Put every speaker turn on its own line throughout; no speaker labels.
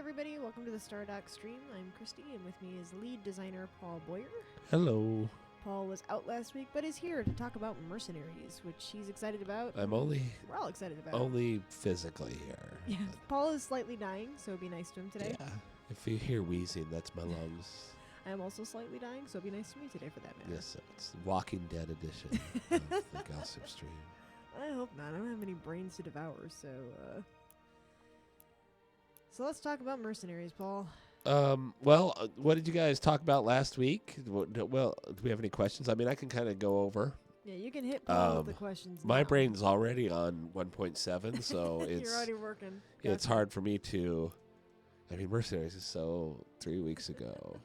everybody, welcome to the Stardock stream. I'm Christy, and with me is lead designer Paul Boyer.
Hello.
Paul was out last week, but is here to talk about Mercenaries, which he's excited about.
We're
all excited about.
only physically here.
Yeah, Paul is slightly dying, so be nice to him today.
Yeah. If you hear wheezing, that's my lungs.
I am also slightly dying, so be nice to me today for that matter.
Yes, it's Walking Dead edition of the gossip stream.
I hope not. I don't have any brains to devour, so let's talk about Mercenaries, Paul.
What did you guys talk about last week? Well, do we have any questions? I mean, I can kind of go over.
Yeah, you can hit Paul with the questions
My
now.
brain's already on 1.7, so it's
You're already working.
it's hard for me to. I mean, Mercenaries is so 3 weeks ago.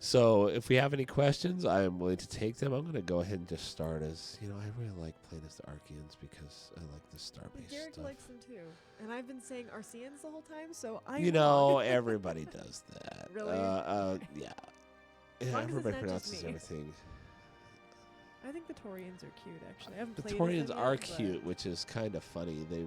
So if we have any questions, I am willing to take them. I'm going to go ahead and just start as, I really like playing as the Archeans because I like the Starbase
Derek
stuff.
likes them too. And I've been saying Arceans the whole time, so I
Everybody does that.
Really?
Yeah.
As long as it's
Everybody
not just
pronounces
me.
everything.
I think the Torians are cute, actually. I haven't
The
played as
Torians
them
are
yet, but-
cute, which is kind of funny. They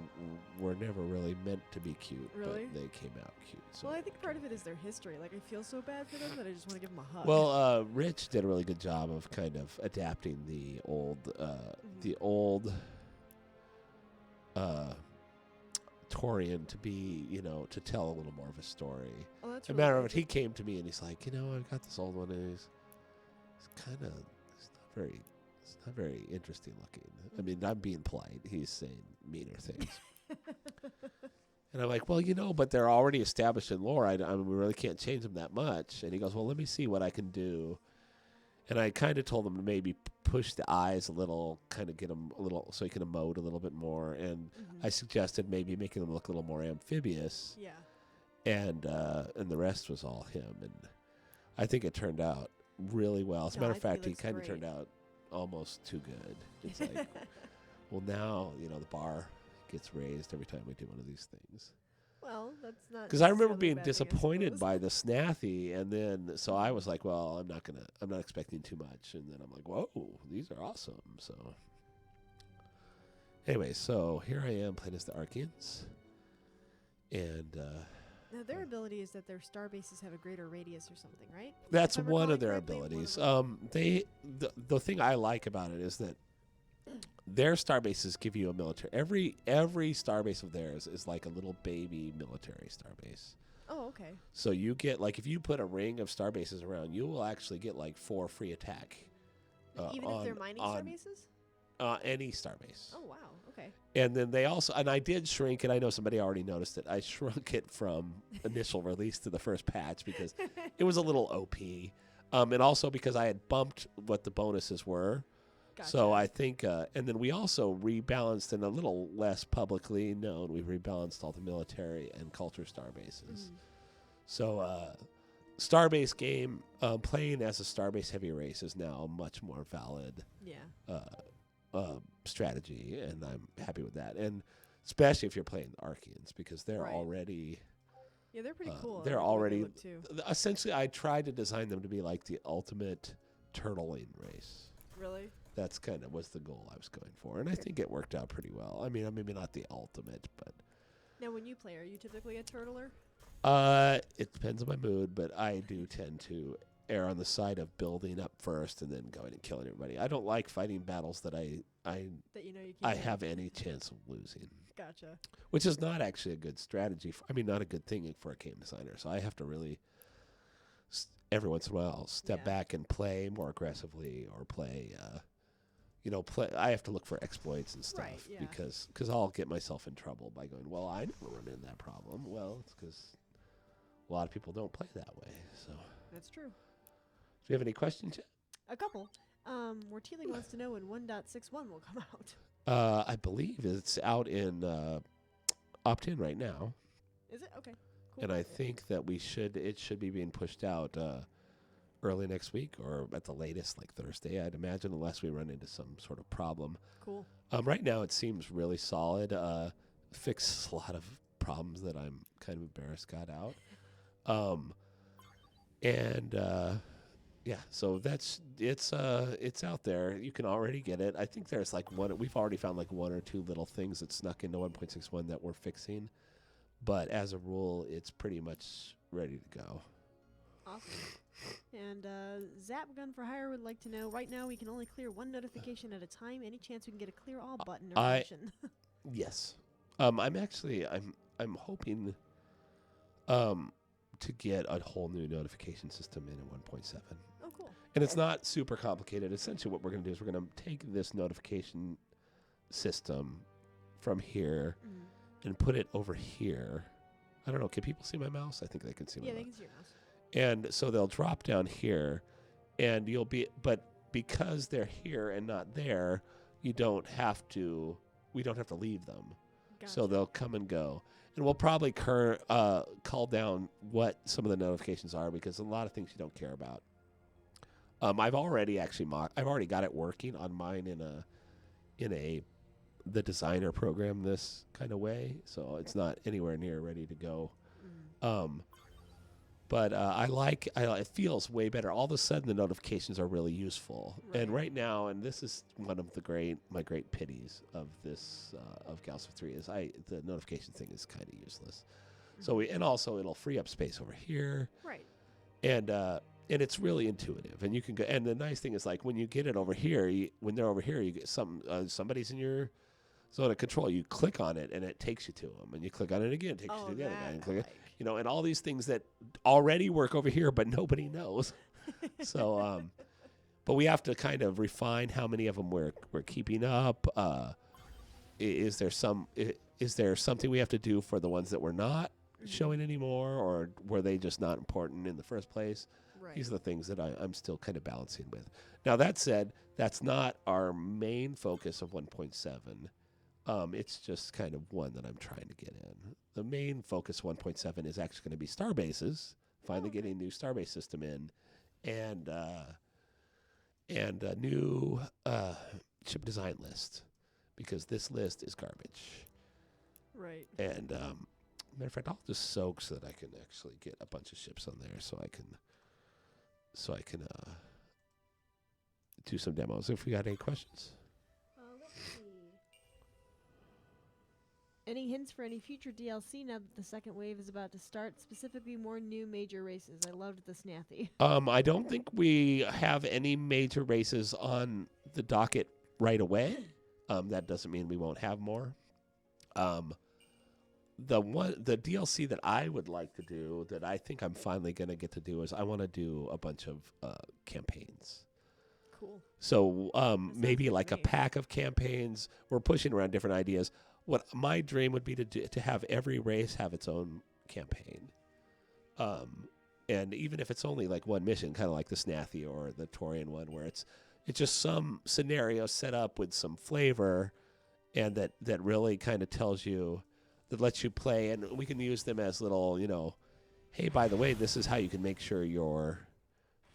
were never really meant to be cute,
Really?
but they came out cute. So
Well, I think part of it is their history. Like, I feel so bad for them that I just want to give them a hug.
Well, Rich did a really good job of kind of adapting the old Torian to be, to tell a little more of a story.
oh, that's
As a
really
matter of
good.
it, he came to me and he's like, I've got this old one and he's not very interesting looking. I mean, I'm being polite. He's saying meaner things. And I'm like, well, but they're already established in lore. I mean, we really can't change them that much. And he goes, well, let me see what I can do. And I kind of told him to maybe push the eyes a little, kind of get them a little, so he can emote a little bit more. And I suggested maybe making them look a little more amphibious.
Yeah.
And the rest was all him. And I think it turned out really well. As a
No,
matter
I
of
think
fact,
it
he
looks
kind of
great.
turned out almost too good. It's like, well, now, the bar gets raised every time we do one of these things.
Well, that's not.
Because I remember
necessarily a
being
bad thing, I
disappointed
suppose.
by the Snathy, and then so I was like, well, I'm not expecting too much, and then I'm like, whoa, these are awesome. So anyway, so here I am playing as the Archeans, and
Now, their ability is that their star bases have a greater radius or something, right?
that's
If I'm
one of their
recalling correctly, one of
abilities.
them.
The thing I like about it is that their starbases give you a military. Every starbase of theirs is like a little baby military starbase.
Oh, okay.
So you get, like, if you put a ring of starbases around, you will actually get like 4 free attack.
Even if they're mining star bases?
Any starbase.
Oh, wow. Okay.
And then they also, and I did shrink it. I know somebody already noticed it. I shrunk it from initial release to the first patch because it was a little OP. And also because I had bumped what the bonuses were.
Gotcha.
So I think, and then we also rebalanced, and a little less publicly known, we rebalanced all the military and culture starbases. So starbase game, playing as a starbase heavy race is now a much more valid strategy, and I'm happy with that. And especially if you're playing Archeans, because they're
Right.
already...
Yeah, they're pretty cool. I
They're
like the way they
already...
look, too.
Essentially, I tried to design them to be like the ultimate turtling race.
Really?
That's kind of was the goal I was going for, and I think it worked out pretty well. I mean, maybe not the ultimate, but
Now, when you play, are you typically a turtler?
it depends on my mood. But I do tend to err on the side of building up first and then going and killing everybody. I don't like fighting battles that I
That you can't
I
win?
have any chance of losing,
Gotcha.
which is not actually a good strategy. Not a good thing for a game designer. So I have to really every once in a while step
Yeah.
back and play more aggressively or play. I have to look for exploits and stuff
Right, yeah.
because I'll get myself in trouble by going, well, I never run into that problem. Well, it's because a lot of people don't play that way. So, do
That's true.
you have any questions yet?
A couple. Morteely wants to know when 1.61 will come out.
I believe it's out in opt-in right now,
Is it? Okay. Cool.
and I think that it should be being pushed out early next week or at the latest, like Thursday, I'd imagine, unless we run into some sort of problem.
Cool.
Right now, it seems really solid. Fixes a lot of problems that I'm kind of embarrassed got out. Yeah, so it's out there. You can already get it. I think there's like we've already found like 1 or 2 little things that snuck into 1.61 that we're fixing. but as a rule, it's pretty much ready to go.
Awesome. And Zap Gun for Hire would like to know, right now we can only clear one notification at a time. Any chance we can get a clear all button or permission?
Yes. I'm hoping to get a whole new notification system in 1.7.
Oh, cool.
And it's not super complicated. Essentially what we're going to do is we're going to take this notification system from here and put it over here. I don't know. Can people see my mouse? I think they can see my mouse.
Yeah, they can see your mouse.
And so they'll drop down here, and but because they're here and not there, we don't have to leave them.
Gotcha.
So they'll come and go. And we'll probably call down what some of the notifications are, because a lot of things you don't care about. I've already got it working on mine in the designer program this kind of way, so it's not anywhere near ready to go. But it feels way better. All of a sudden, the notifications are really useful.
Right.
And right now, and this is one of my great pities of this of Galaxy 3 is the notification thing is kind of useless. So and also it'll free up space over here.
Right.
And it's really intuitive, and you can go. And the nice thing is, like, when you get it over here, when they're over here, you get somebody's in your zone of control. You click on it, and it takes you to them, and you click on it again, it takes you to the other guy, and click it. And all these things that already work over here, but nobody knows. So, but we have to kind of refine how many of them we're keeping up. Is there something we have to do for the ones that we're not showing anymore, or were they just not important in the first place?
Right.
These are the things that I'm still kind of balancing with. Now, that said, that's not our main focus of 1.7. It's just kind of one that I'm trying to get in. The main focus of 1.7 is actually going to be Starbases, finally getting a new Starbase system in, and a new ship design list, because this list is garbage.
Right.
And matter of fact, I'll just soak so that I can actually get a bunch of ships on there, so I can do some demos. If we got any questions.
Let's see. Any hints for any future DLC now that the second wave is about to start? Specifically, more new major races. I loved the Snathy.
I don't think we have any major races on the docket right away. That doesn't mean we won't have more. The DLC that I would like to do, that I think I'm finally going to get to do, is I want to do a bunch of campaigns.
Cool.
So maybe like a pack of campaigns. We're pushing around different ideas. What my dream would be to have every race have its own campaign. And even if it's only like one mission, kind of like the Snathy or the Torian one, where it's just some scenario set up with some flavor, and that really kind of tells you, that lets you play, and we can use them as little, hey, by the way, this is how you can make sure you're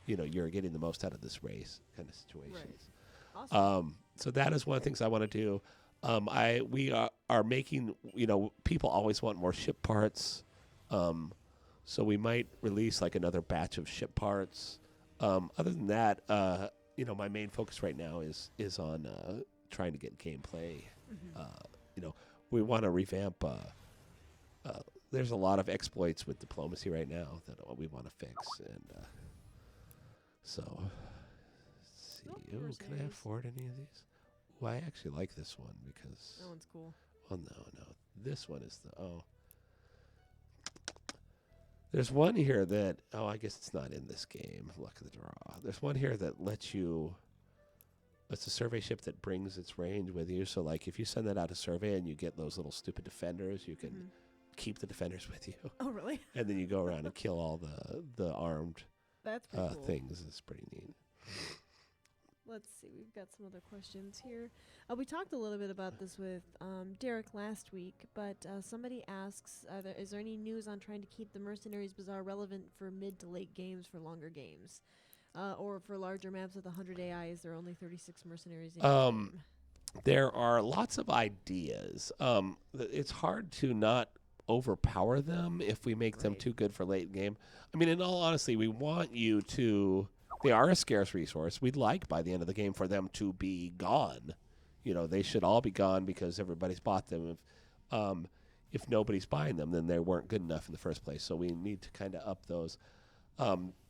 getting the most out of this race kind of situations.
Right. Awesome.
So that is one of the things I want to do. We are making, people always want more ship parts. So we might release like another batch of ship parts. Other than that, my main focus right now is on trying to get gameplay. We want to revamp. There's a lot of exploits with diplomacy right now that we want to fix, and so let's see. Ooh, can I afford any of these? Well, I actually like this one because
that one's cool.
Well, no, this one is There's one here that I guess it's not in this game. Luck of the draw. There's one here that lets you. It's a survey ship that brings its range with you. So, like, if you send that out to survey and you get those little stupid defenders, you can keep the defenders with you.
Oh, really?
And then you go around and kill all the armed
That's pretty cool.
things. It's pretty neat.
Let's see. We've got some other questions here. We talked a little bit about this with Derek last week, but somebody asks, is there any news on trying to keep the Mercenaries Bazaar relevant for mid to late games for longer games? Or for larger maps with 100 AI, is there only 36 mercenaries in the game?
There are lots of ideas. It's hard to not overpower them if we make them too good for late game. I mean, in all honesty, we want you to... They are a scarce resource. We'd like, by the end of the game, for them to be gone. They should all be gone because everybody's bought them. if nobody's buying them, then they weren't good enough in the first place. So we need to kind of up those.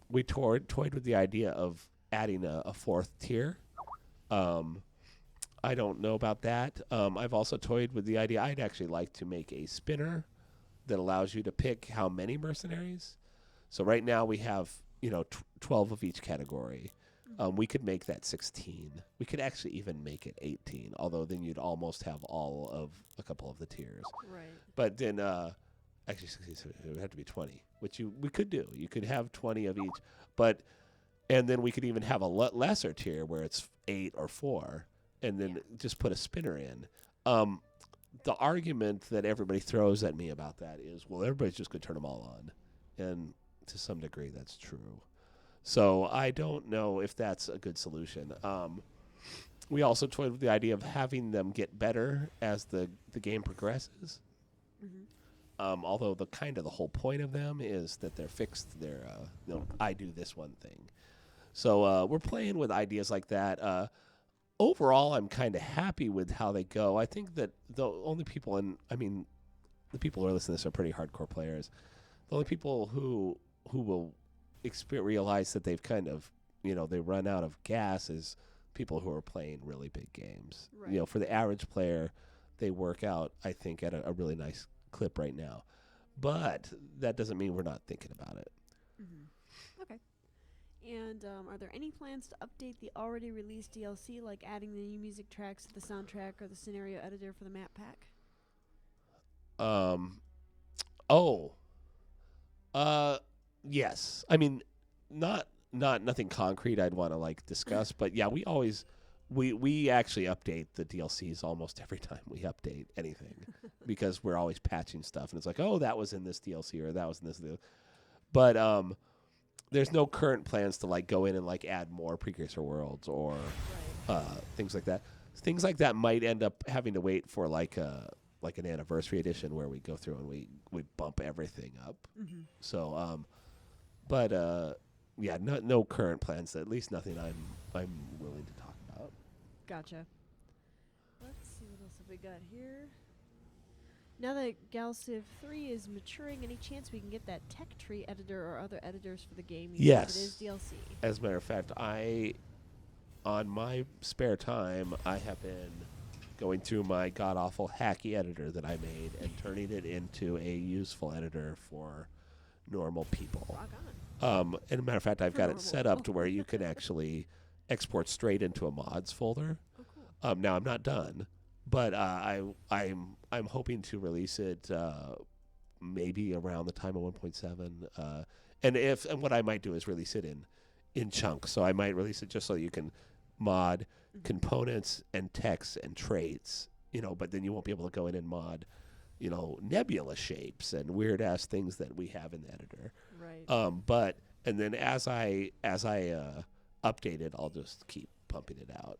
We toyed with the idea of adding a fourth tier. I don't know about that. I've also toyed with the idea. I'd actually like to make a spinner that allows you to pick how many mercenaries. So right now we have 12 of each category. We could make that 16. We could actually even make it 18, although then you'd almost have all of a couple of the tiers.
Right.
But then, actually, it would have to be 20, which we could do. You could have 20 of each, and then we could even have a lesser tier where it's 8 or 4, and then just put a spinner in. The argument that everybody throws at me about that is, well, everybody's just going to turn them all on. And to some degree, that's true. So I don't know if that's a good solution. We also toyed with the idea of having them get better as the game progresses. Mm-hmm. Although the whole point of them is that they're fixed. I do this one thing. So we're playing with ideas like that. Overall, I'm kind of happy with how they go. I think that the only people, the people who are listening to this are pretty hardcore players. The only people who will realize that they've kind of, they run out of gas is people who are playing really big games. Right. For the average player, they work out, I think, at a really nice clip right now. But that doesn't mean we're not thinking about it.
Mm-hmm. Okay. And are there any plans to update the already released DLC, like adding the new music tracks to the soundtrack or the scenario editor for the map pack?
Yes. Nothing concrete I'd want to discuss, but yeah, we actually update the DLCs almost every time we update anything because we're always patching stuff, and it's like, oh, that was in this DLC or that was in this DLC. But there's no current plans to go in and add more precursor worlds or things like that. Things like that might end up having to wait for an anniversary edition where we go through and we bump everything up. Mm-hmm. So, no current plans. At least nothing I'm willing to talk about.
Gotcha. Let's see what else have we got here. Now that Galciv 3 is maturing, any chance we can get that tech tree editor or other editors for the game?
Yes.
It is DLC.
As a matter of fact, on my spare time, I have been going through my god-awful hacky editor that I made and turning it into a useful editor for normal people.
Rock on.
And as a matter of fact, I've got it set up to where you can actually export straight into a mods folder.
Oh, cool.
Now, I'm not done, but I'm hoping to release it maybe around the time of 1.7. And what I might do is release it in chunks. So I might release it just so you can mod components and text and traits, but then you won't be able to go in and mod, nebula shapes and weird ass things that we have in the editor.
Right.
And then as I update it, I'll just keep pumping it out.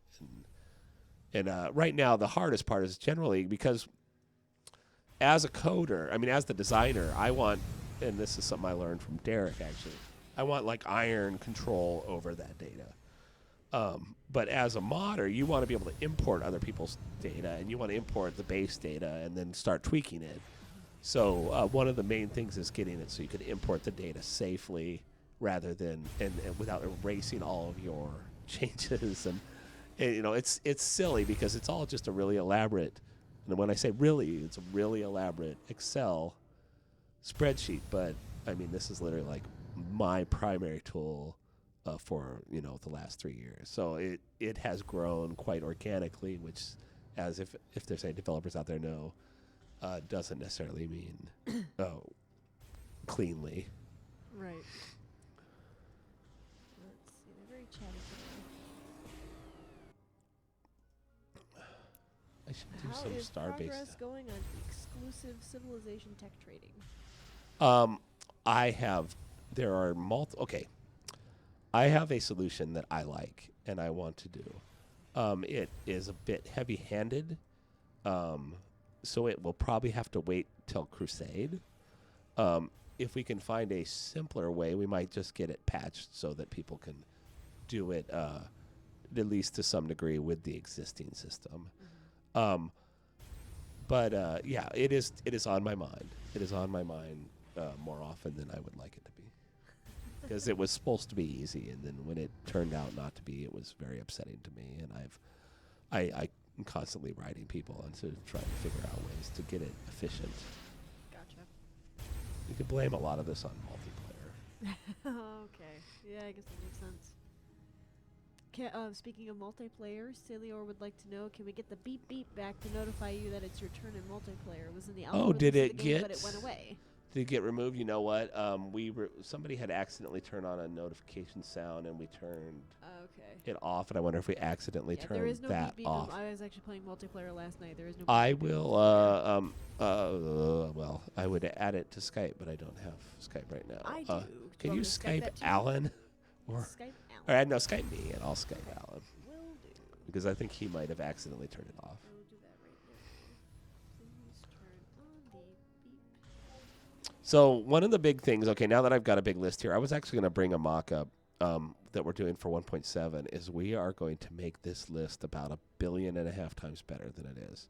And right now the hardest part is generally because as a coder, as the designer, I want, and this is something I learned from Derek actually, I want iron control over that data. But as a modder, you want to be able to import other people's data, and you want to import the base data and then start tweaking it. So one of the main things is getting it so you can import the data safely rather than and without erasing all of your changes. And it's silly because it's all just a really elaborate, and when I say really, it's a really elaborate Excel spreadsheet. But this is literally my primary tool for the last 3 years. So it has grown quite organically, which, as if there's any developers out there know, doesn't necessarily mean cleanly.
Right. Let's see. They're very chatty today.
I should do
How
some
is
Starbase
progress
stuff.
going on exclusive civilization tech trading?
I have a solution that I like and I want to do. It is a bit heavy-handed, so it will probably have to wait till Crusade. If we can find a simpler way, we might just get it patched so that people can do it at least to some degree with the existing system. But yeah, it is on my mind. It is on my mind more often than I would like it to be. Because it was supposed to be easy, and then when it turned out not to be, it was very upsetting to me. And I'm constantly writing people on to try to figure out ways to get it efficient.
Gotcha.
You could blame a lot of this on multiplayer.
Okay. Yeah, I guess that makes sense. Speaking of multiplayer, Celior would like to know, can we get the beep beep back to notify you that it's your turn in multiplayer? It was in the alpha
Did
version
it
of the game,
get?
but it went away.
Did it get removed? You know what? Somebody had accidentally turned on a notification sound, and we turned
Okay.
it off. And I wonder if we accidentally
Yeah,
turned
there is no
that
beep beep.
off.
I was actually playing multiplayer last night. There is no beep
I
beep.
will. Well, I would add it to Skype, but I don't have Skype right now.
I do.
Can you
want me to
Skype
that too?
Alan? Or
Skype
or
Alan.
no, Skype me, and I'll Skype Alan
Will do.
because I think he might have accidentally turned it off.
We'll do that right now. Please turn on the beep.
So one of the big things, okay, now that I've got a big list here, I was actually going to bring a mock-up that we're doing for 1.7, is we are going to make this list about 1.5 billion times better than it is,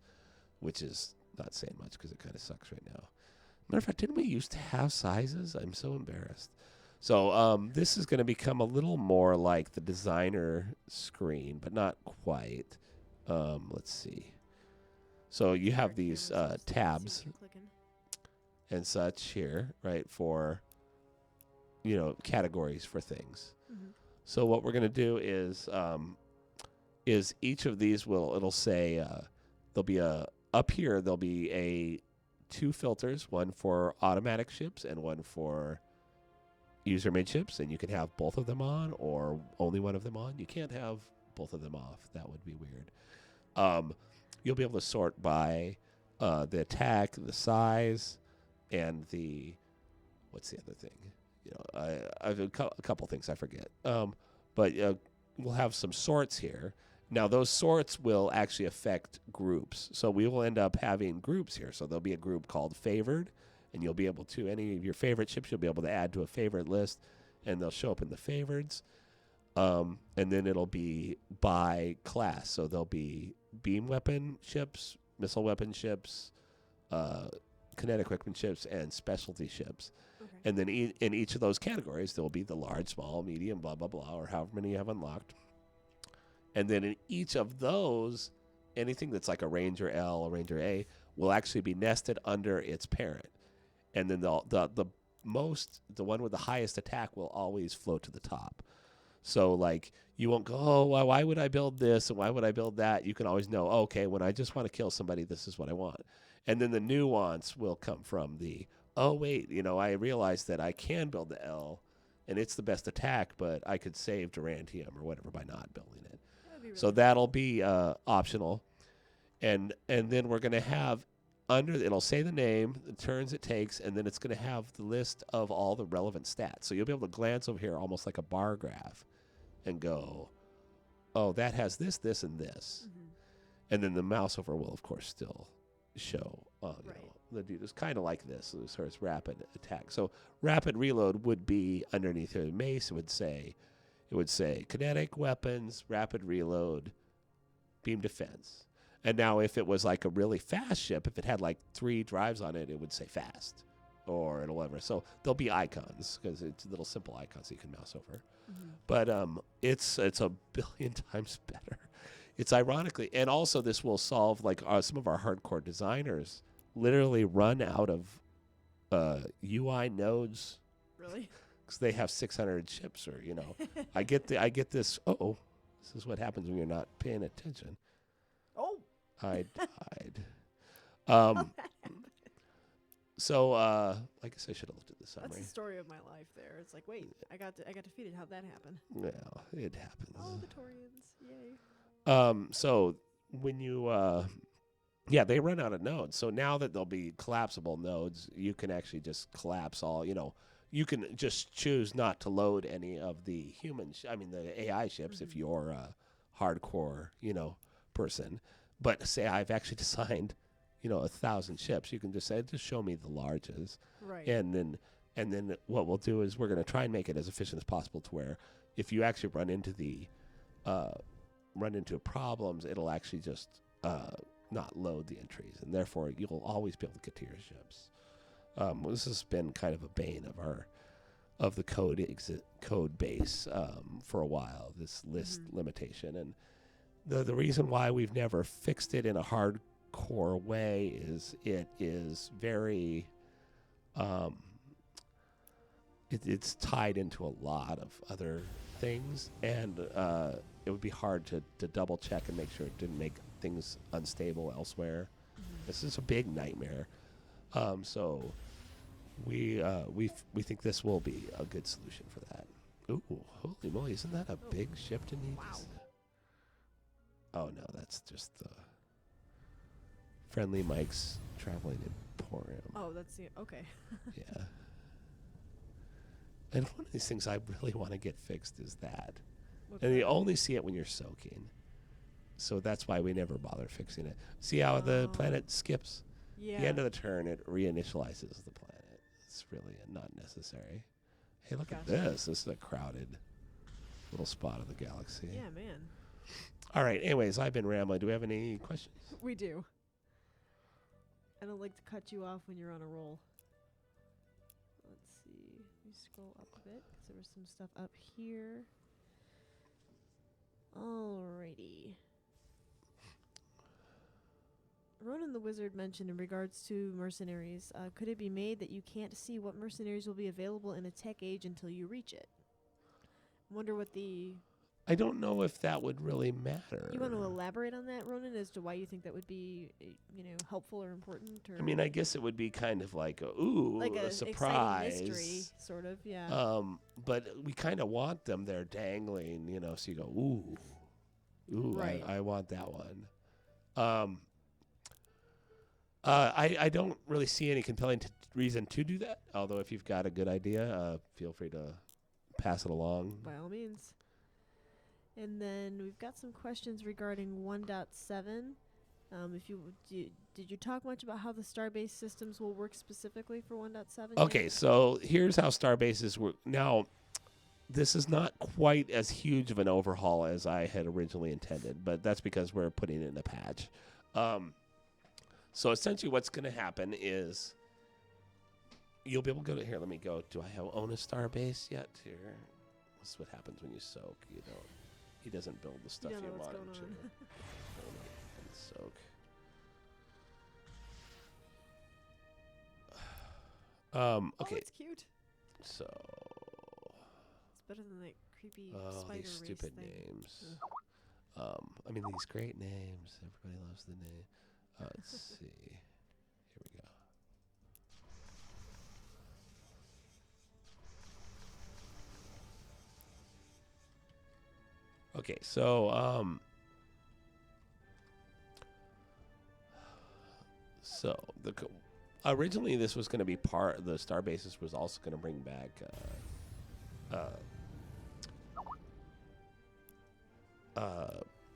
which is not saying much because it kind of sucks right now. Matter of fact, didn't we used to have sizes? I'm so embarrassed. So this is going to become a little more like the designer screen, but not quite. Let's see. So you have these tabs and such here, right, for, categories for things.
Mm-hmm.
So what we're going to do is each of these it'll say there'll be up here there'll be two filters, one for automatic ships and one for user made ships, and you can have both of them on or only one of them on. You can't have both of them off. That would be weird. You'll be able to sort by the attack, the size, and what's the other thing? I have a couple things I forget. But we'll have some sorts here. Now, those sorts will actually affect groups. So we will end up having groups here. So there'll be a group called favored, and you'll be able to, any of your favorite ships, you'll be able to add to a favorite list, and they'll show up in the favorites. And then it'll be by class. So there'll be beam weapon ships, missile weapon ships, kinetic weapon ships, and specialty ships.
Okay.
And then in each of those categories, there will be the large, small, medium, blah, blah, blah, or however many you have unlocked. And then in each of those, anything that's like a Ranger L, a Ranger A, will actually be nested under its parent. And then the one with the highest attack will always float to the top. So, like, you won't go, oh, why would I build this and why would I build that? You can always know, okay, when I just want to kill somebody, this is what I want. And then the nuance will come from oh, wait, I realized that I can build the L, and it's the best attack, but I could save Durantium or whatever by not building it.
Really
So that'll be optional. And then we're going to have it'll say the name, the turns it takes, and then it's going to have the list of all the relevant stats. So you'll be able to glance over here almost like a bar graph and go, oh, that has this, this, and this.
Mm-hmm.
And then the mouse over will, of course, still show
Right.
the dude is kind of like this. So it's rapid attack. So rapid reload would be underneath here. Mace would say kinetic weapons, rapid reload, beam defense. And now if it was like a really fast ship, if it had like 3 drives on it, it would say fast or it'll whatever. So there'll be icons because it's little simple icons that you can mouse over.
Mm-hmm.
But it's 1 billion times better. It's ironically, and also this will solve like some of our hardcore designers literally run out of UI nodes.
Really?
Because they have 600 ships, or I get this. Oh, this is what happens when you're not paying attention.
Oh.
I died. So I guess I should have looked at the summary.
That's the story of my life. There, it's like, wait, I got defeated. How'd that happen?
Well, it happens.
Oh, the Torians, yay!
So when you, they run out of nodes. So now that there'll be collapsible nodes, you can actually just collapse all. You can just choose not to load any of the the AI ships if you're a hardcore, person. But say I've actually designed, 1,000 ships. You can just say, just show me the larges.
Right.
And then what we'll do is we're going to try and make it as efficient as possible to where if you actually run into problems, it'll actually just not load the entries, and therefore you'll always be able to get to your ships. This has been kind of a bane of the code base for a while. This list limitation, and the reason why we've never fixed it in a hardcore way is it is very it's tied into a lot of other things, and it would be hard to double check and make sure it didn't make things unstable elsewhere. This is a big nightmare. So we think this will be a good solution for that. Ooh, holy moly, isn't that a big ship to need?
Wow.
Oh no, that's just the Friendly Mike's Traveling Emporium.
Oh, that's the okay.
Yeah. And one of these things I really want to get fixed is that.
What's
And you
that?
only see it when you're soaking. So that's why we never bother fixing it. See how the planet skips?
Yeah.
The end of the turn, it reinitializes the planet. It's really not necessary. Hey, look at this. This is a crowded little spot of the galaxy.
Yeah, man.
All right. Anyways, I've been rambling. Do we have any questions?
We do. I don't like to cut you off when you're on a roll. Let's see. We scroll up a bit because there was some stuff up here. Alrighty. Ronan the Wizard mentioned in regards to mercenaries, could it be made that you can't see what mercenaries will be available in a tech age until you reach it? Wonder what the...
I don't know if that would really matter.
You want to elaborate on that, Ronan, as to why you think that would be, helpful or important? Or
I mean, I guess it would be kind of like a surprise.
Exciting mystery, sort of, yeah.
But we kind of want them there dangling, so you go, ooh,
Right.
I want that one. I don't really see any compelling reason to do that. Although if you've got a good idea, feel free to pass it along.
By all means. And then we've got some questions regarding 1.7. Did you talk much about how the Starbase systems will work specifically for 1.7?
Okay, so here's how Starbases work. Now, this is not quite as huge of an overhaul as I had originally intended, but that's because we're putting it in a patch. So essentially what's going to happen is you'll be able to go to here. Let me go. Do I own a Starbase yet? Here. This is what happens when you soak. He doesn't build the stuff
You don't
you
know what's
want him
going
to.
on.
And soak. Okay.
Oh, it's cute.
So.
It's better than that creepy spider
these
race
stupid
thing.
names. I mean, these great names. Everybody loves the name. Let's see. Here we go. Okay, so originally this was going to be part. The Starbases was also going to bring back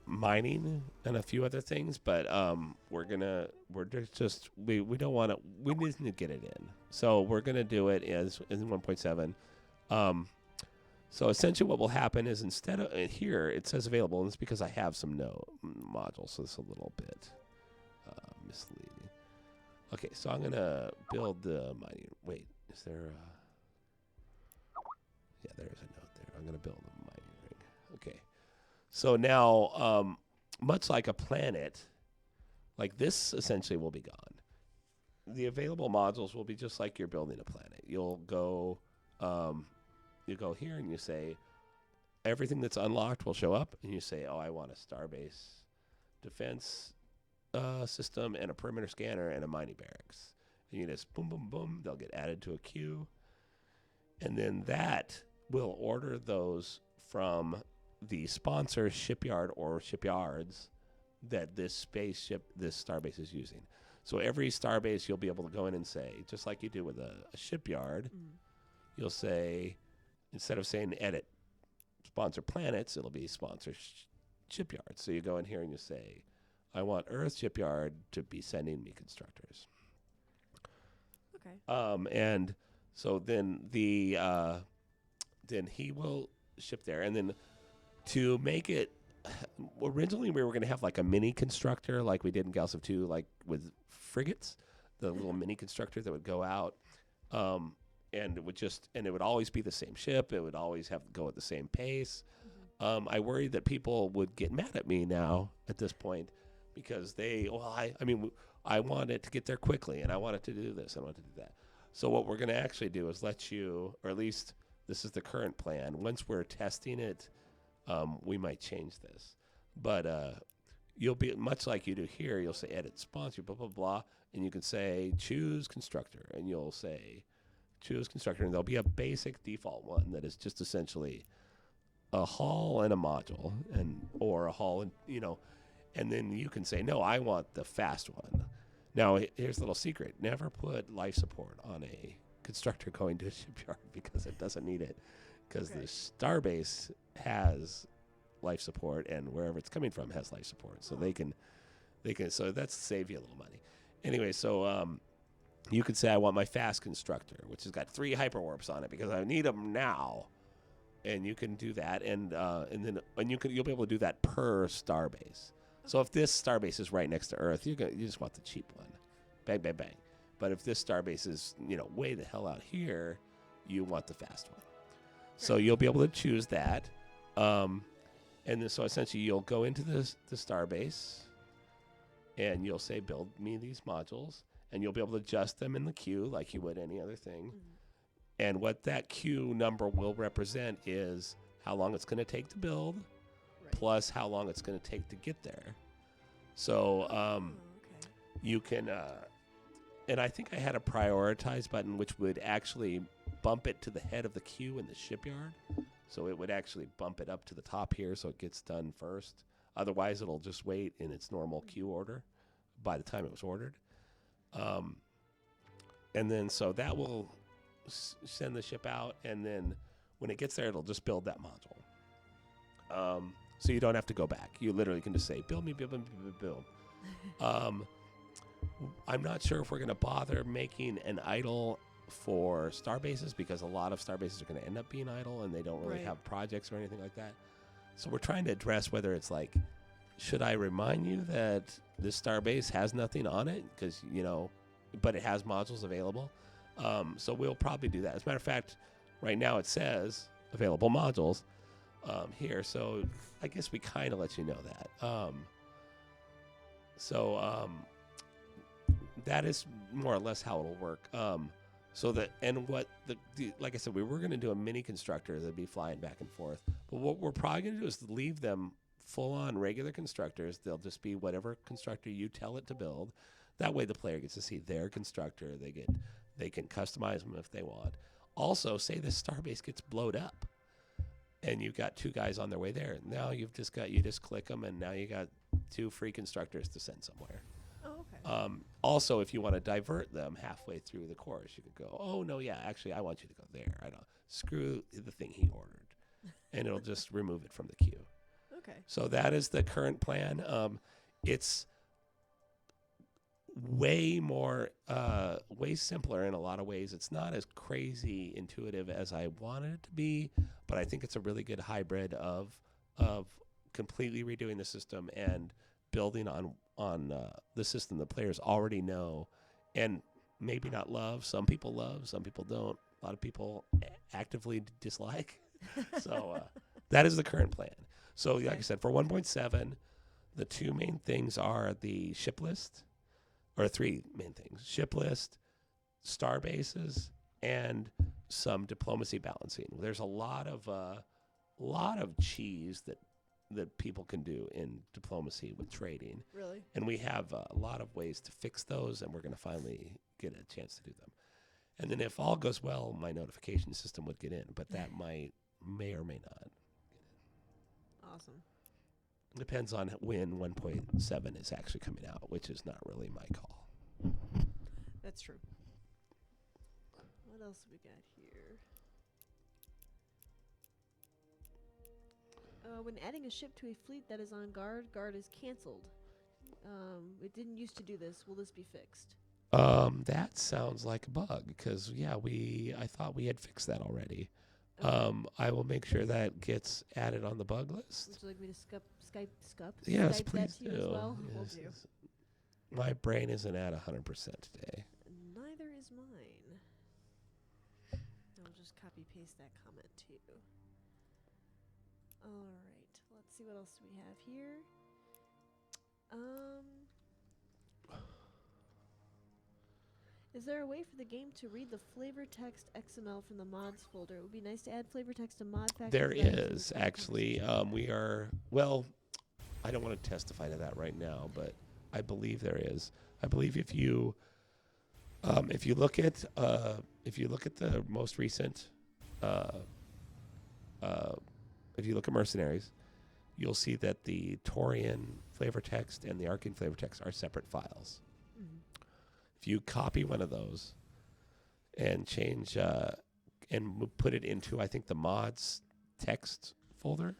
mining and a few other things, but we don't want to. We need to get it in, so we're gonna do it as in 1.7. So essentially, what will happen is instead of here it says available, and it's because I have some modules, so it's a little bit misleading. Okay, so I'm gonna build the mining. Wait, is there? Yeah, there is a note there. I'm gonna build a mining ring. Okay. So now, much like a planet, like this essentially will be gone. The available modules will be just like you're building a planet. You'll go here and you say, everything that's unlocked will show up, and you say, oh, I want a Starbase defense system and a perimeter scanner and a mining barracks. And you just boom, boom, boom, they'll get added to a queue. And then that will order those from the sponsor shipyard or shipyards that this Starbase is using. So every Starbase you'll be able to go in and say, just like you do with a shipyard, you'll say, instead of saying edit sponsor planets, it'll be sponsor shipyards. So you go in here and you say, I want Earth Shipyard to be sending me constructors.
Okay.
And so then then he will ship there, and then to make it originally we were going to have like a mini constructor like we did in Gauss of 2, like with frigates, the little mini constructor that would go out. And it would always be the same ship. It would always have to go at the same pace. I worry that people would get mad at me now at this point because I want it to get there quickly and I want it to do this. I want it to do that. So what we're going to actually do is let you, or at least this is the current plan. Once we're testing it, we might change this. But you'll be much like you do here. You'll say edit sponsor, blah, blah, blah. And you can say choose constructor. And you'll say choose constructor. And there'll be a basic default one that is just essentially a hull and a module, or a hull and and then you can say, no, I want the fast one. Now here's a little secret: never put life support on a constructor going to a shipyard because it doesn't need it, because the starbase has life support and wherever it's coming from has life support, so they can so that's save you a little money. Anyway, so you could say I want my fast constructor, which has got 3 hyperwarps on it because I need them now. And you can do that, and you'll be able to do that per starbase. So if this starbase is right next to Earth, you just want the cheap one, bang, bang, bang. But if this starbase is way the hell out here, you want the fast one. So you'll be able to choose that, and then so essentially you'll go into the starbase, and you'll say build me these modules, and you'll be able to adjust them in the queue like you would any other thing. Mm-hmm. And what that queue number will represent is how long it's going to take to build, plus how long it's going to take to get there. So you can, and I think I had a prioritize button which would actually bump it to the head of the queue in the shipyard. So it would actually bump it up to the top here so it gets done first. Otherwise, it'll just wait in its normal queue order by the time it was ordered. And then so that will send the ship out, and then when it gets there, it'll just build that module. So you don't have to go back. You literally can just say, build me, build me, build. I'm not sure if we're going to bother making an idle for starbases, because a lot of starbases are going to end up being idle, and they don't really have projects or anything like that. So we're trying to address whether it's like, should I remind you that this starbase has nothing on it? Because, but it has modules available. So we'll probably do that. As a matter of fact, right now it says available modules here. So I guess we kind of let you know that. That is more or less how it'll work. Like I said, we were going to do a mini constructor that'd be flying back and forth. But what we're probably going to do is leave them full-on regular constructors. They'll just be whatever constructor you tell it to build. That way the player gets to see their constructor. They can customize them if they want. Also, say the starbase gets blowed up and you've got 2 guys on their way there. Now you just click them, and now you got 2 free constructors to send somewhere.
Oh, okay.
Also, if you want to divert them halfway through the course, you could go, oh, no, yeah, actually, I want you to go there. I don't screw the thing he ordered. And it'll just remove it from the queue.
Okay.
So that is the current plan. It's way simpler in a lot of ways. It's not as crazy intuitive as I wanted it to be, but I think it's a really good hybrid of completely redoing the system and building on the system the players already know and maybe not love. Some people love, some people don't. A lot of people actively dislike. So that is the current plan. So like I said, for 1.7, the 2 main things are the ship list, or 3 main things: ship list, star bases, and some diplomacy balancing. There's a lot of cheese that people can do in diplomacy with trading.
Really?
And we have a lot of ways to fix those, and we're going to finally get a chance to do them. And then if all goes well, my notification system would get in, but that may or may not.
Awesome.
Depends on when 1.7 is actually coming out, which is not really my call.
That's true. What else we got here? When adding a ship to a fleet that is on guard is canceled. It didn't used to do this. Will this be fixed?
That sounds like a bug, because I thought we had fixed that already. I will make sure that gets added on the bug list.
Would you like me to
Yes,
Skype
please
that to you
do.
as well?
Yes,
Will do.
yes. My brain isn't at 100% today.
Neither is mine. I'll just copy paste that comment too. All right, let's see what else we have here. Is there a way for the game to read the flavor text XML from the mods folder? It would be nice to add flavor text to mod factions.
There is, actually. We are, well, I don't want to testify to that right now, but I believe there is. I believe if you look at the most recent, if you look at Mercenaries, you'll see that the Taurian flavor text and the Arcane flavor text are separate files.
Mm-hmm.
If you copy one of those and change and put it into, I think, the mods text folder,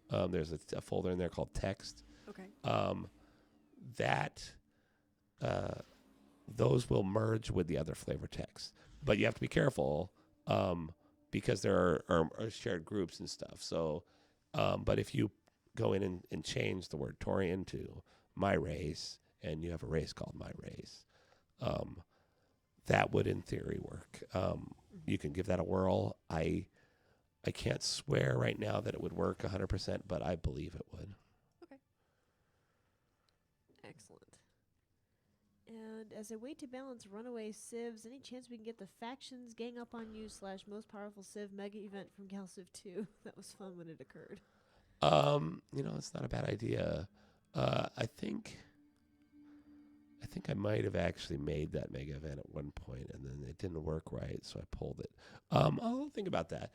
there's a folder in there called text.
Okay.
Those will merge with the other flavor text. But you have to be careful because there are shared groups and stuff. So, but if you go in and change the word Taurian to my race, and you have a race called my race, that would in theory work. You can give that a whirl. I can't swear right now that it would work 100%, but I believe it would.
Okay. Excellent. And as a way to balance runaway civs, any chance we can get the factions gang up on you / most powerful civ mega event from Gal Civ 2? That was fun when it occurred.
It's not a bad idea. I think I might have actually made that mega event at one point, and then it didn't work right, so I pulled it. I'll think about that.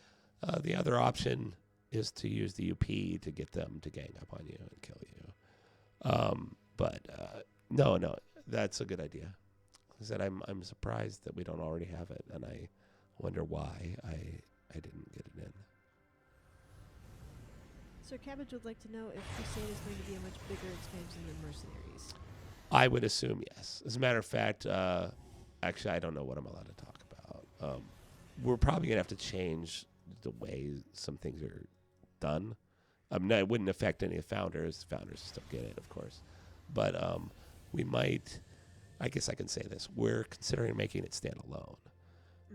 The other option is to use the UP to get them to gang up on you and kill you. No, that's a good idea. I said I'm surprised that we don't already have it, and I wonder why I didn't get it in.
Sir Cabbage would like to know if Crusade is going to be a much bigger expansion than Mercenaries.
I would assume yes. As a matter of fact, actually, I don't know what I'm allowed to talk about. We're probably going to have to change the way some things are done. No, it wouldn't affect any of the founders. The founders still get it, of course. But we might, I guess I can say this, we're considering making it standalone.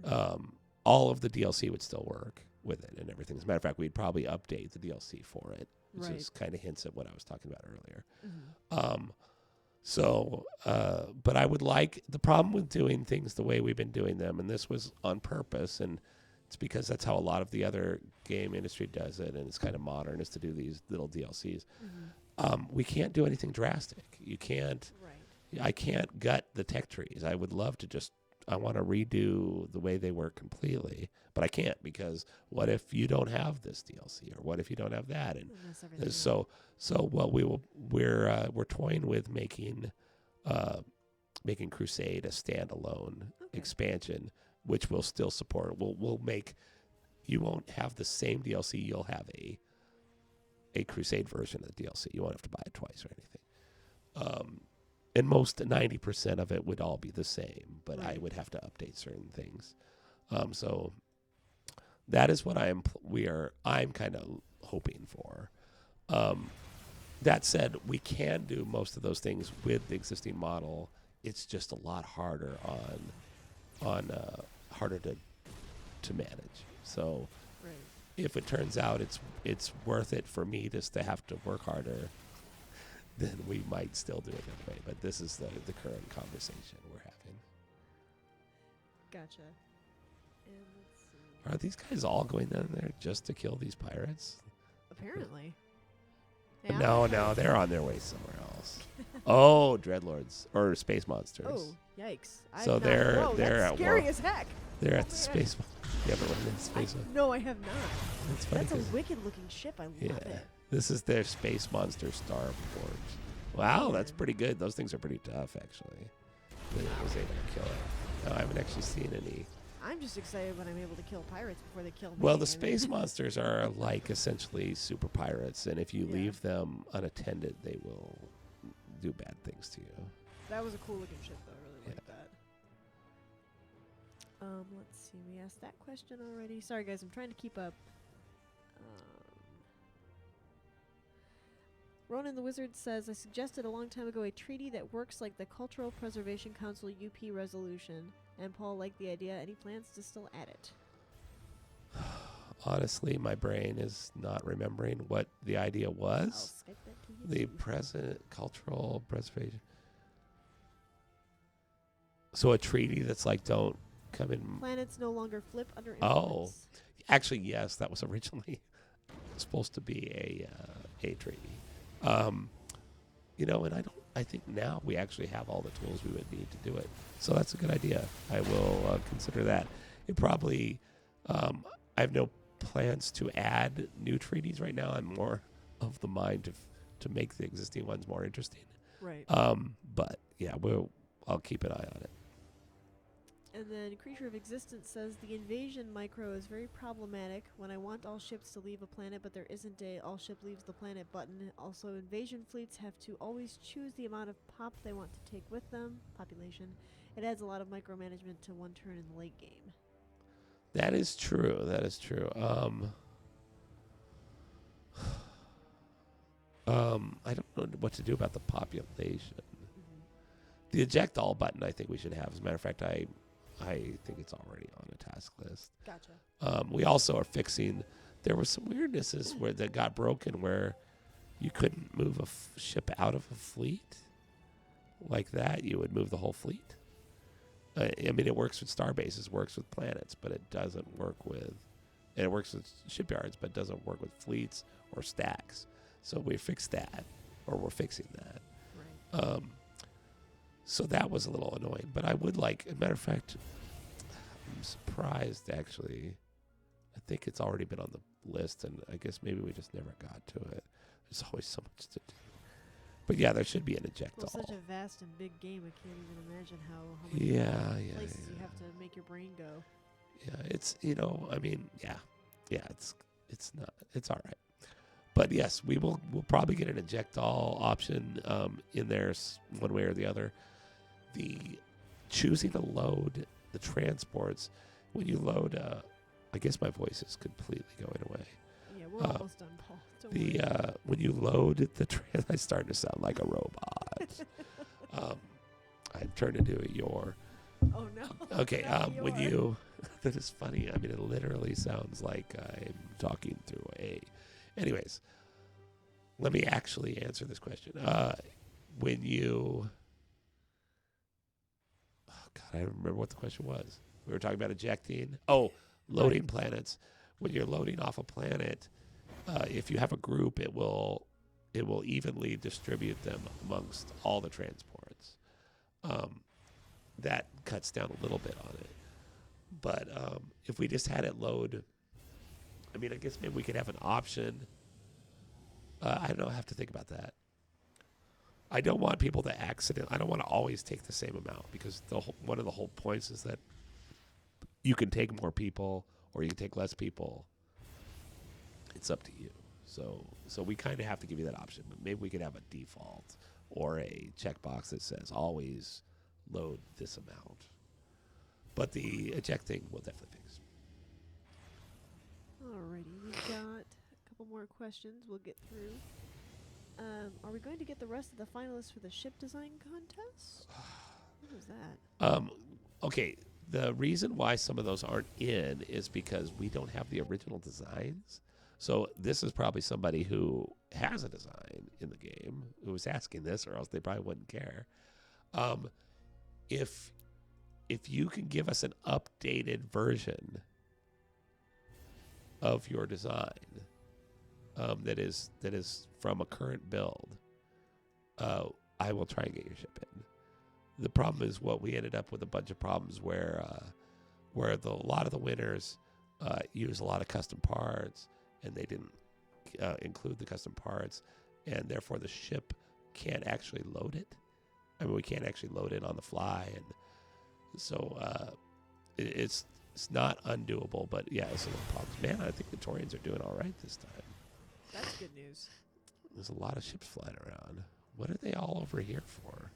Mm-hmm.
All of the DLC would still work with it and everything. As a matter of fact, we'd probably update the DLC for it, which is kind of hints at what I was talking about earlier.
Mm-hmm.
But I would like, the problem with doing things the way we've been doing them, and this was on purpose, and it's because that's how a lot of the other game industry does it, and it's kind of modern, is to do these little DLCs.
Mm-hmm.
We can't do anything drastic. You can't,
Right.
I can't gut the tech trees. I would love to just, I want to redo the way they work completely, but I can't, because what if you don't have this DLC, or what if you don't have that? And so what we're toying with making Crusade a standalone expansion, which will still support. We'll make, you won't have the same DLC. You'll have a Crusade version of the DLC. You won't have to buy it twice or anything. And most 90% of it would all be the same, but I would have to update certain things. So that is what I'm kind of hoping for. That said, we can do most of those things with the existing model. It's just a lot harder harder to manage. So if it turns out it's worth it for me just to have to work harder, then we might still do it that way. But this is the current conversation we're having.
Gotcha. And let's see.
Are these guys all going down there just to kill these pirates?
Apparently.
No, they're on their way somewhere else. Oh, dreadlords or space monsters.
Oh, yikes!
So they're
that's
at
scary
war.
as heck.
They're at the space. You ever run in space?
No, I have not.
It's funny.
That's a wicked-looking ship. I love it.
This is their space monster starport. Wow, that's pretty good. Those things are pretty tough, actually. That it was able to kill it. No, I haven't actually seen any.
I'm just excited when I'm able to kill pirates before they kill me.
Well, the space monsters are like essentially super pirates, and if you
Yeah.
leave them unattended, they will do bad things to you.
That was a cool-looking ship, though. I really like that. Let's see. We asked that question already. Sorry, guys. I'm trying to keep up. Ronan the Wizard says, I suggested a long time ago a treaty that works like the Cultural Preservation Council UP resolution. And Paul liked the idea, and he plans to still add it.
Honestly, my brain is not remembering what the idea
I'll
was.
Skype that to you.
The present cultural preservation. So a treaty that's like, don't come in.
Planets no longer flip under
Oh.
influence.
Actually, yes, that was originally supposed to be a treaty. And I think now we actually have all the tools we would need to do it. So that's a good idea. I will consider that. It probably, I have no plans to add new treaties right now. I'm more of the mind to make the existing ones more interesting.
Right.
But yeah, I'll keep an eye on it.
And then Creature of Existence says the invasion micro is very problematic when I want all ships to leave a planet, but there isn't a all ship leaves the planet button. Also, invasion fleets have to always choose the amount of pop they want to take with them, population. It adds a lot of micromanagement to one turn in the late game.
That is true. I don't know what to do about the population.
Mm-hmm.
The eject all button I think we should have. As a matter of fact, I think it's already on a task list.
Gotcha.
We also are fixing. There were some weirdnesses that got broken where you couldn't move a ship out of a fleet like that. You would move the whole fleet. It works with starbases, works with planets, but it doesn't work with. And it works with shipyards, but it doesn't work with fleets or stacks. So we fixed that, or we're fixing that.
Right.
So that was a little annoying, but I would like, as a matter of fact, I'm surprised actually. I think it's already been on the list, and I guess maybe we just never got to it. There's always so much to do. But yeah, there should be an eject all.
Such a vast and big game, I can't even imagine how many places you
Yeah.
have to make your brain go.
Yeah, it's it's all right. But yes, we'll probably get an eject all option in there one way or the other. The choosing to load the transports when you load, I guess my voice is completely going away.
Yeah, we're almost done, Paul. Don't worry.
When you load the I'm starting to sound like a robot. I turned into a your.
Oh no.
Okay, when you that is funny. It literally sounds like I'm talking through a. Anyways, let me actually answer this question. When you, I don't remember what the question was. We were talking about ejecting. Oh, loading planets. When you're loading off a planet, if you have a group, it will evenly distribute them amongst all the transports. That cuts down a little bit on it. But if we just had it load, I guess maybe we could have an option. I don't know. I have to think about that. I don't want people to I don't want to always take the same amount because one of the whole points is that you can take more people or you can take less people. It's up to you. So we kind of have to give you that option. But maybe we could have a default or a checkbox that says always load this amount. But the ejecting we'll definitely fix.
Alrighty, we've got a couple more questions we'll get through. Are we going to get the rest of the finalists for the ship design contest? What was that?
Okay, the reason why some of those aren't in is because we don't have the original designs. So this is probably somebody who has a design in the game who was asking this, or else they probably wouldn't care. If you can give us an updated version of your design that is from a current build, I will try and get your ship in. The problem is what we ended up with a bunch of problems where a lot of the winners use a lot of custom parts and they didn't include the custom parts, and therefore the ship can't actually load it. We can't actually load it on the fly, and so it's not undoable. But yeah, it's a little problems. Man, I think the Torians are doing all right this time.
That's good news.
There's a lot of ships flying around. What are they all over here for?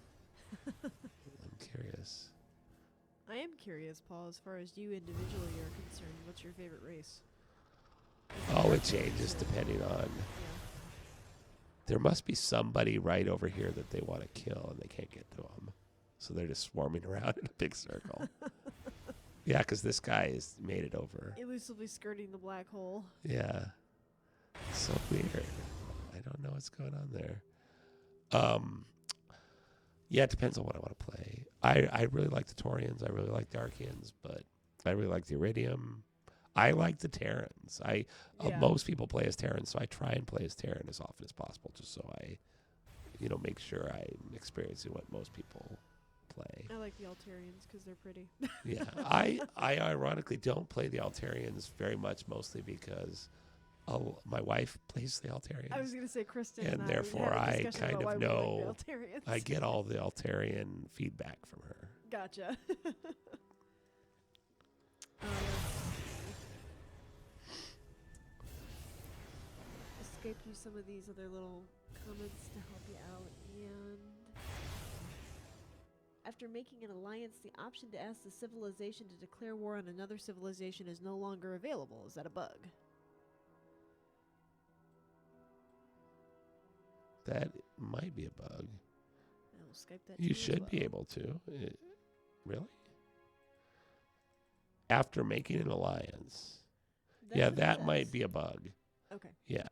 I'm curious.
I am curious, Paul, as far as you individually are concerned. What's your favorite race?
Oh, it changes depending on.
Yeah.
There must be somebody right over here that they want to kill and they can't get to them. So they're just swarming around in a big circle. Yeah, because this guy has made it over.
Elusively skirting the black hole.
Yeah. So weird. I don't know what's going on there. Yeah, it depends on what I want to play. I really like the Taurians. I really like the Archeans, but I really like the Iridium. I like the Terrans. Most people play as Terrans, so I try and play as Terran as often as possible, just so I, make sure I'm experiencing what most people play.
I like the Altarians because they're pretty.
Yeah, I ironically don't play the Altarians very much, mostly because my wife plays the Altarians.
I was going to say Kristen,
and therefore I kind of know I get all the Altarian feedback from her.
Gotcha. Escape through some of these other little comments to help you out. And after making an alliance, the option to ask the civilization to declare war on another civilization is no longer available. Is that a bug?
That might be a bug.
I will Skype that.
You should be able to. Really? After making an alliance. That might be a bug.
Okay.
Yeah.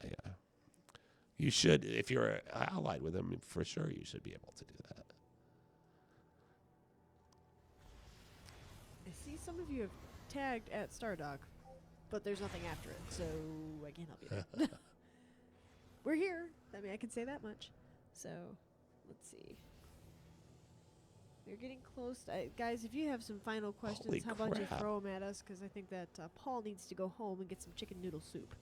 You should, if you're allied with them, for sure you should be able to do that.
I see some of you have tagged at Stardock, but there's nothing after it, so I can't help you there. We're here. I mean, I can say that much. So, let's see. We're getting close. Guys, if you have some final questions,
Holy
how about you
crap.
throw them at us? Because I think that Paul needs to go home and get some chicken noodle soup.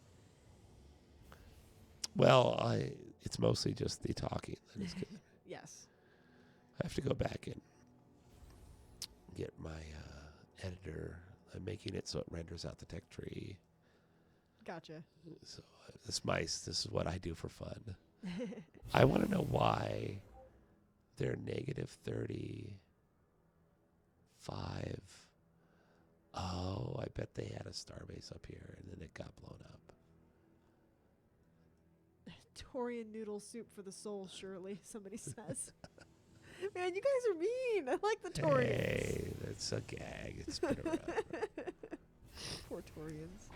Well, it's mostly just the talking. That is good.
Yes.
I have to go back and get my editor. I'm making it so it renders out the tech tree.
Gotcha.
So this is what I do for fun. I want to know why they're negative 35. Oh, I bet they had a starbase up here and then it got blown up.
Taurian noodle soup for the soul, surely, somebody says. Man, you guys are mean. I like the Taurians.
Hey, that's a gag. It's been around.
Poor Taurians.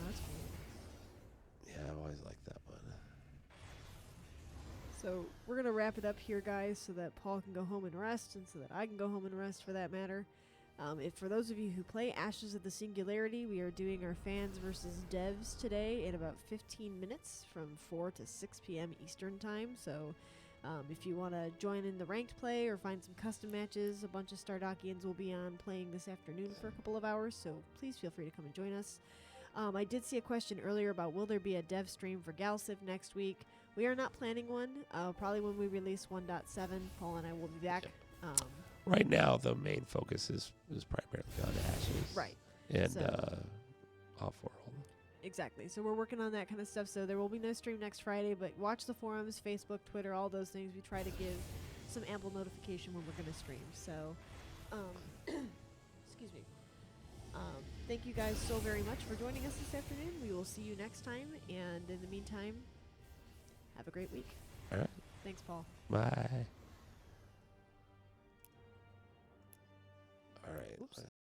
That's cool.
Yeah, I've always liked that one.
So we're going to wrap it up here, guys, so that Paul can go home and rest, and so that I can go home and rest, for that matter. For those of you who play Ashes of the Singularity, we are doing our fans versus devs today in about 15 minutes from 4 to 6 p.m. Eastern Time. So if you want to join in the ranked play or find some custom matches, a bunch of Stardockians will be on playing this afternoon for a couple of hours, so please feel free to come and join us. I did see a question earlier about will there be a dev stream for Galciv next week. We are not planning one. Probably when we release 1.7, Paul and I will be back.
Right now, the main focus is primarily on Ashes.
Right.
And
So-
Off-World.
Exactly. So we're working on that kind of stuff. So there will be no stream next Friday, but watch the forums, Facebook, Twitter, all those things. We try to give some ample notification when we're going to stream. So, excuse me. Thank you guys so very much for joining us this afternoon. We will see you next time. And in the meantime, have a great week.
All right.
Thanks, Paul.
Bye. All right.
Oops.